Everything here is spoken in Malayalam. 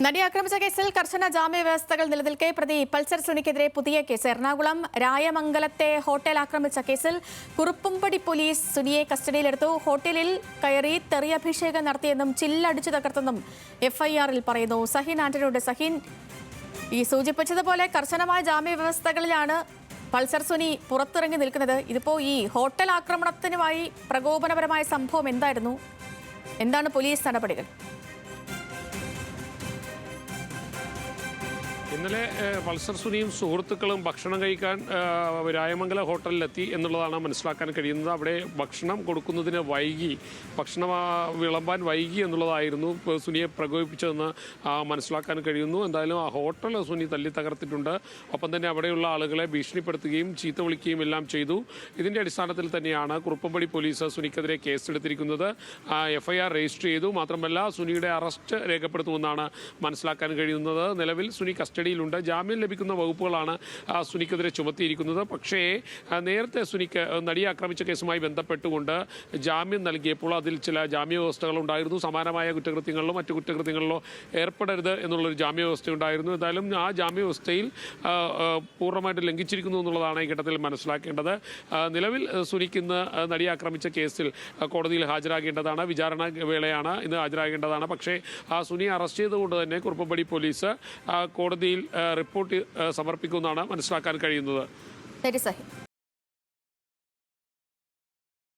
നടി ആക്രമിച്ച കേസിൽ കർശന ജാമ്യ വ്യവസ്ഥകൾ നിലനിൽക്കെ പ്രതി പൾസർ സുനിക്കെതിരെ പുതിയ കേസ്. എറണാകുളം രായമംഗലത്തെ ഹോട്ടൽ ആക്രമിച്ച കേസിൽ കുറുപ്പുംപടി പോലീസ് സുനിയെ കസ്റ്റഡിയിലെടുത്തു. ഹോട്ടലിൽ കയറി തെറിയഭിഷേകം നടത്തിയെന്നും ചില്ലടിച്ചു തകർത്തെന്നും എഫ്ഐആറിൽ പറയുന്നു. സഹിൻ ആന്റണിയുടെ സഹിൻ, ഈ സൂചിപ്പിച്ചതുപോലെ കർശനമായ ജാമ്യ വ്യവസ്ഥകളിലാണ് പൾസർ സുനി പുറത്തിറങ്ങി നിൽക്കുന്നത്. ഇതിപ്പോ ഈ ഹോട്ടൽ ആക്രമണത്തിനുമായി പ്രകോപനപരമായ സംഭവം എന്തായിരുന്നു? എന്താണ് പോലീസ് നടപടികൾ? ഇന്നലെ പൾസർ സുനിയും സുഹൃത്തുക്കളും ഭക്ഷണം കഴിക്കാൻ രായമംഗല ഹോട്ടലിലെത്തി എന്നുള്ളതാണ് മനസ്സിലാക്കാൻ കഴിയുന്നത്. അവിടെ ഭക്ഷണം കൊടുക്കുന്നതിന് വൈകി, ഭക്ഷണം വിളമ്പാൻ വൈകി എന്നുള്ളതായിരുന്നു സുനിയെ പ്രകോപിപ്പിച്ചതെന്ന് മനസ്സിലാക്കാൻ കഴിയുന്നു. എന്തായാലും ആ ഹോട്ടൽ സുനി തല്ലി തകർത്തിട്ടുണ്ട്. ഒപ്പം തന്നെ അവിടെയുള്ള ആളുകളെ ഭീഷണിപ്പെടുത്തുകയും ചീത്ത വിളിക്കുകയും എല്ലാം ചെയ്തു. ഇതിൻ്റെ അടിസ്ഥാനത്തിൽ തന്നെയാണ് കുറുപ്പുംപടി പോലീസ് സുനിക്കെതിരെ കേസെടുത്തിരിക്കുന്നത്. എഫ്ഐആർ രജിസ്റ്റർ ചെയ്തു. മാത്രമല്ല സുനിയുടെ അറസ്റ്റ് രേഖപ്പെടുത്തുമെന്നാണ് മനസ്സിലാക്കാൻ കഴിയുന്നത്. നിലവിൽ സുനി കസ്റ്റഡിയിലുണ്ട്. ജാമ്യം ലഭിക്കുന്ന വകുപ്പുകളാണ് സുനിക്കെതിരെ ചുമത്തിയിരിക്കുന്നത്. പക്ഷേ നേരത്തെ സുനിക്ക് നടിയെ ആക്രമിച്ച കേസുമായി ബന്ധപ്പെട്ടുകൊണ്ട് ജാമ്യം നൽകിയപ്പോൾ അതിൽ ചില ജാമ്യ വ്യവസ്ഥകൾ ഉണ്ടായിരുന്നു. സമാനമായ കുറ്റകൃത്യങ്ങളിലോ മറ്റു കുറ്റകൃത്യങ്ങളിലോ ഏർപ്പെടരുത് എന്നുള്ളൊരു ജാമ്യ വ്യവസ്ഥ ഉണ്ടായിരുന്നു. എന്തായാലും ആ ജാമ്യ വ്യവസ്ഥയിൽ പൂർണ്ണമായിട്ട് ലംഘിച്ചിരിക്കുന്നു എന്നുള്ളതാണ് ഈ ഘട്ടത്തിൽ മനസ്സിലാക്കേണ്ടത്. നിലവിൽ സുനിക്ക് ഇന്ന് നടിയെ ആക്രമിച്ച കേസിൽ കോടതിയിൽ ഹാജരാകേണ്ടതാണ്. വിചാരണ വേളയാണ് ഇന്ന് ഹാജരാകേണ്ടതാണ്. പക്ഷേ സുനിയെ അറസ്റ്റ് ചെയ്തുകൊണ്ട് തന്നെ കുറുപ്പുംപടി പോലീസ് കോടതിയിൽ റിപ്പോർട്ട് സമർപ്പിക്കുമെന്നാണ് മനസ്സിലാക്കാൻ കഴിയുന്നത്. ശരി സഹി.